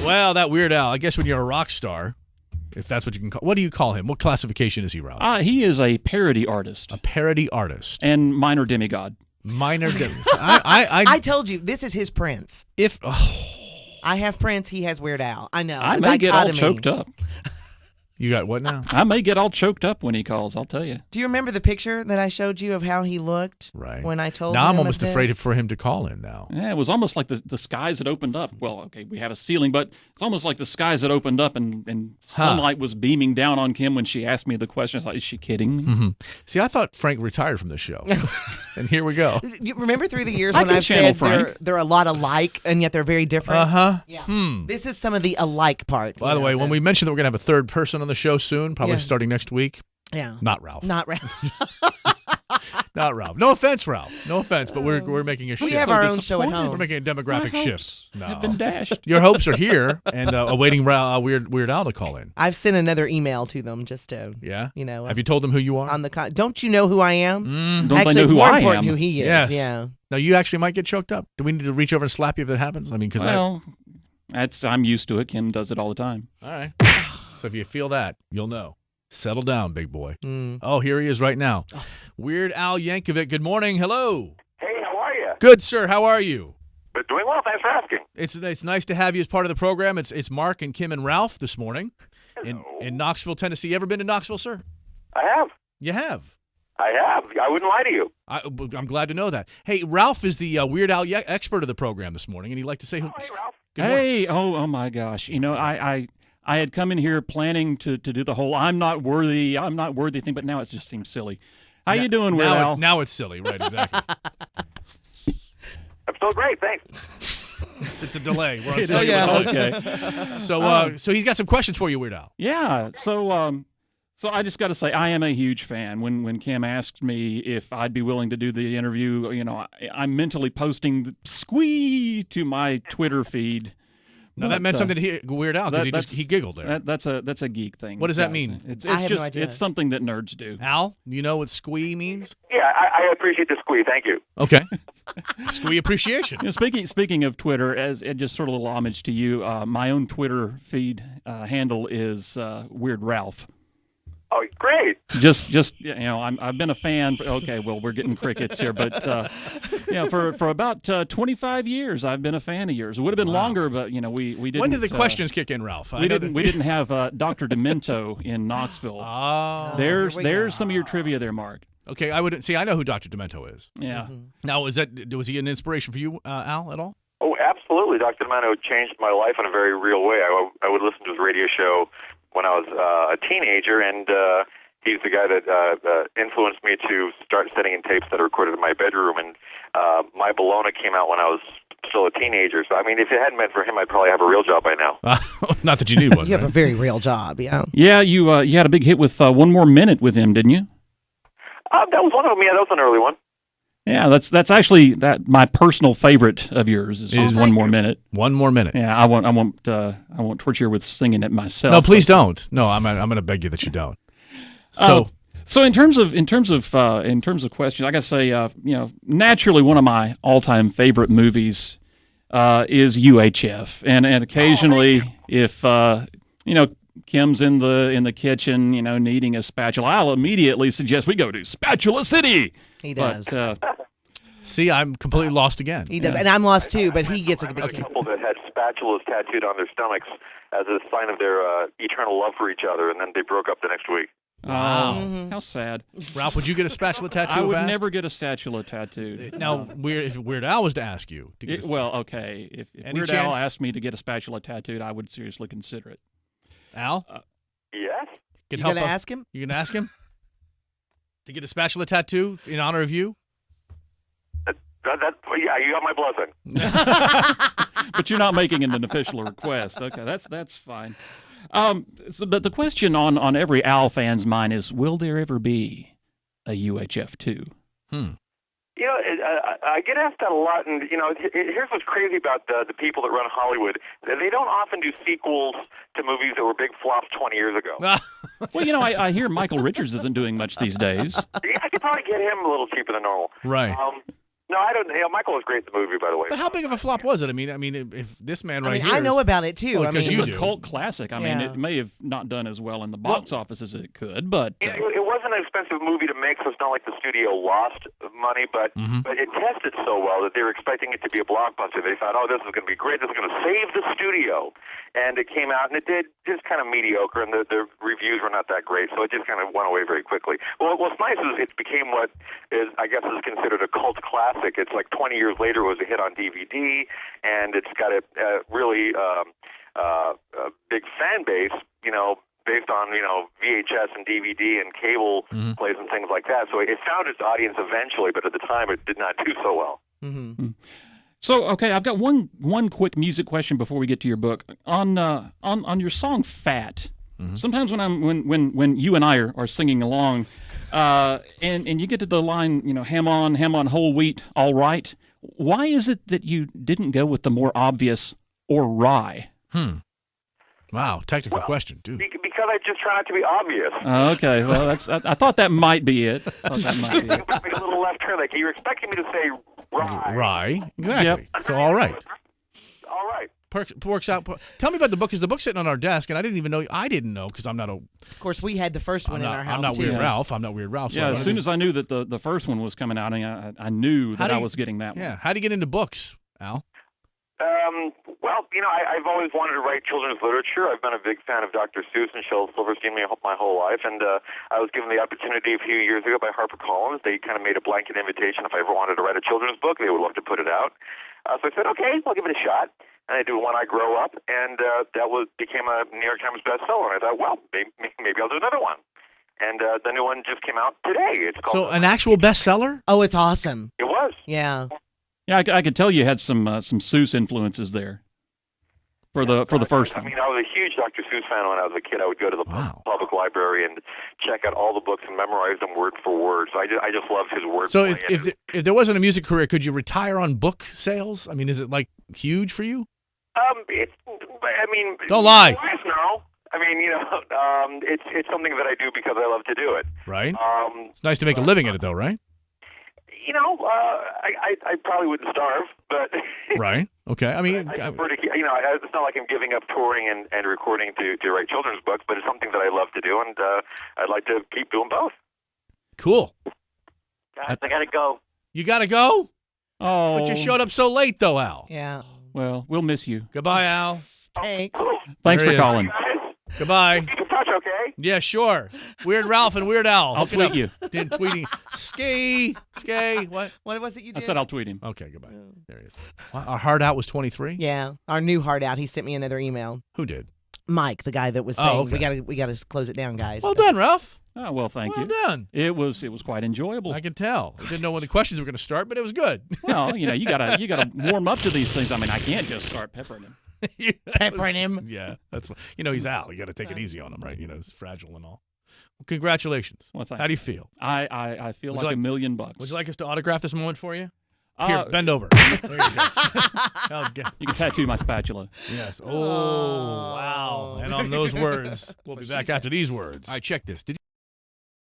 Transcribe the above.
Well, that Weird Al, I guess when you're a rock star, if that's what you can call. What do you call him? What classification is he, Ralph? He is a parody artist. A parody artist. And minor demigod. Minor demigod. I told you, this is his Prince. If I have Prince, he has Weird Al. I know. I may get all choked up. You got what now? I may get all choked up when he calls, I'll tell you. Do you remember the picture that I showed you of how he looked when I told him? Now I'm almost afraid for him to call in now. Yeah, it was almost like the skies had opened up. Well, okay, we have a ceiling, but it's almost like the skies had opened up and sunlight was beaming down on Kim when she asked me the question. I was like, is she kidding me? Mm-hmm. See, I thought Frank retired from the show. And here we go. You remember through the years when I've said they're a lot alike and yet they're very different? Uh-huh. Yeah. This is some of the alike part. By the way, when we mentioned that we're going to have a third person on the show soon, probably starting next week. Yeah. Not Ralph. Not Ralph. Not Ralph. No offense, Ralph. No offense, but we're making a shift. We have our own show at home. We're making a demographic shift. No. Have been dashed. Your hopes are here and awaiting Weird Al to call in. I've sent another email to them just to, Have you told them who you are? Don't you know who I am? Don't actually, they know it's who more I important am? who he is. Yes. Yeah. No, you actually might get choked up. Do we need to reach over and slap you if that happens? I mean, because I'm used to it. Kim does it all the time. All right. So if you feel that, you'll know. Settle down, big boy. Oh, here he is right now. Weird Al Yankovic. Good morning. Hello. Hey, how are you? Good, sir. How are you? Doing well. Thanks for asking. It's nice to have you as part of the program. It's Mark and Kim and Ralph this morning in Knoxville, Tennessee. You ever been to Knoxville, sir? I have. You have? I have. I wouldn't lie to you. I'm glad to know that. Hey, Ralph is the Weird Al expert of the program this morning, and he'd like to say who. Hey, Ralph. Hey, oh my gosh. You know, I had come in here planning to do the whole I'm not worthy thing, but now it just seems silly. How you doing, Weird Al? Now it's silly, right, exactly. I'm still great, thanks. It's a delay. We're on cellular delay. Okay. So he's got some questions for you, Weird Al. Yeah, so I just got to say I am a huge fan. When Kim asked me if I'd be willing to do the interview, you know, I'm mentally posting the squee to my Twitter feed. No, that meant something to Weird Al because he giggled there. That's a geek thing. What does that mean? It's I have just no idea. it's something that nerds do. Al, you know what squee means? Yeah, I appreciate the squeeze. Thank you. Okay. Squee appreciation. You know, speaking of Twitter, as just sort of a little homage to you, my own Twitter feed handle is Weird Ralph. Oh, great. Just you know, I've been a fan. Okay, well, we're getting crickets here, but you know, for about 25 years, I've been a fan of yours. It would have been longer, but you know, we didn't. When did the questions kick in, Ralph? We didn't have Dr. Demento in Knoxville. Oh, there's some of your trivia there, Mark. Okay, I know who Dr. Demento is. Yeah. Now, was he an inspiration for you, Al, at all? Oh, absolutely. Dr. Demento changed my life in a very real way. I would listen to his radio show when I was a teenager, and he's the guy that influenced me to start sending in tapes that are recorded in my bedroom. And My Bologna came out when I was still a teenager. So, I mean, if it hadn't been for him, I'd probably have a real job by now. Not that you need one. You have a very real job, yeah. Yeah, you had a big hit with One More Minute with him, didn't you? That was one of them. Yeah, that was an early one. Yeah, that's actually my personal favorite of yours is One More Minute. One More Minute. Yeah, I won't torture you with singing it myself. No, please don't. No, I'm going to beg you that you don't. So in terms of questions, I got to say, you know, naturally one of my all-time favorite movies is UHF, and occasionally if you know, Kim's in the kitchen, you know, needing a spatula, I'll immediately suggest we go to Spatula City. He does. But, see, I'm completely lost again. He does, and I'm lost too. But he gets a big kick. Couple that had spatulas tattooed on their stomachs as a sign of their eternal love for each other, and then they broke up the next week. Wow, how sad. Ralph, would you get a spatula tattoo? I would never get a spatula tattoo. Now, if Weird Al was to ask you to get okay. If Weird Al asked me to get a spatula tattooed, I would seriously consider it. Yes? Al? You going to ask him? You going to ask him? To get a spatula tattoo in honor of you? Yeah, you got my blessing. But you're not making it an official request. Okay, that's fine. So the question on every Al fan's mind is, will there ever be a UHF 2? You know, I get asked that a lot, and, you know, here's what's crazy about the people that run Hollywood. They don't often do sequels to movies that were big flops 20 years ago. Well, you know, I hear Michael Richards isn't doing much these days. I could probably get him a little cheaper than normal. Right. No, I don't. Michael was great in the movie, by the way. But how big of a flop was it? I mean, if this man right here, I know about it too. Well, I mean, you it's do. a cult classic. I mean, it may have not done as well in the box office as it could, but It wasn't an expensive movie to make, so it's not like the studio lost money, but it tested so well that they were expecting it to be a blockbuster. They thought, oh, this is going to be great. This is going to save the studio. And it came out, and it did just kind of mediocre, and the reviews were not that great, so it just kind of went away very quickly. Well, what's nice is it became what is, I guess, is considered a cult classic. It's like 20 years later, it was a hit on DVD, and it's got a really big fan base, based on, VHS and DVD and cable plays and things like that. So it found its audience eventually, but at the time it did not do so well. Mm-hmm. So, okay, I've got one quick music question before we get to your book. On your song "Fat," sometimes when you and I are singing along, and you get to the line, ham on whole wheat, all right. Why is it that you didn't go with the more obvious "or rye"? Wow, technical question, dude. Because I just try not to be obvious. Okay, well, I thought that might be it. Make a little left turn. Like you're expecting me to say rye. Rye, exactly. Yep. So all right. All right. Works out. Tell me about the book. Is the book sitting on our desk? And I didn't even know. I didn't know because I'm not a. Of course, we had the first one in our house. I'm not too. Weird Ralph. I'm not Weird Ralph. So Yeah, as soon as I knew that the first one was coming out, I knew that I was getting that one. Yeah. How do you get into books, Al? Well, I've always wanted to write children's literature. I've been a big fan of Dr. Seuss and Shel Silverstein my whole life, and I was given the opportunity a few years ago by HarperCollins. They kind of made a blanket invitation if I ever wanted to write a children's book, they would love to put it out. So I said, okay, I'll give it a shot. And I did When I Grow Up, and that became a New York Times bestseller. And I thought, well, maybe I'll do another one. And the new one just came out today. It's called. So an actual bestseller? Oh, it's awesome. It was. Yeah. Yeah, I could tell you had some Seuss influences there for the first one. I mean, I was a huge Dr. Seuss fan when I was a kid. I would go to the public library and check out all the books and memorize them word for word. So I just loved his word. So if there wasn't a music career, could you retire on book sales? I mean, is it like huge for you? Don't lie. No. I mean, it's something that I do because I love to do it. Right. It's nice to make a living at it, though, right? I probably wouldn't starve, but right. Okay. I mean, I prefer to, it's not like I'm giving up touring and recording to write children's books, but it's something that I love to do, and I'd like to keep doing both. Cool. Guys, I gotta go. You gotta go? Oh. But you showed up so late, though, Al. Yeah. Well, we'll miss you. Goodbye, Al. Thanks. Thanks for calling. Goodbye. Keep in touch, okay? Yeah, sure. Weird Ralph and Weird Al. I'll tweet you. Did tweeting. Skay. What? What was it you did? I said I'll tweet him. Okay, goodbye. There he is. Our hard out was 23? Yeah. Our new hard out. He sent me another email. Who did? Mike, the guy that was saying okay. we gotta close it down, guys. Well done, Ralph. Oh, well, thank you. Well done. It was quite enjoyable. I can tell. I didn't know when the questions were going to start, but it was good. Well, you gotta warm up to these things. I mean, I can't just start peppering him. Peppering him. Yeah, that's what, he's Al. You got to take it easy on him, right? He's fragile and all. Well, congratulations. Well, thank How do you feel? I feel like $1 million. Would you like us to autograph this moment for you? Here, bend over. There you go. You can tattoo my spatula. Yes. Oh, wow. And on those words, we'll be back after these words. All right, check this. Did you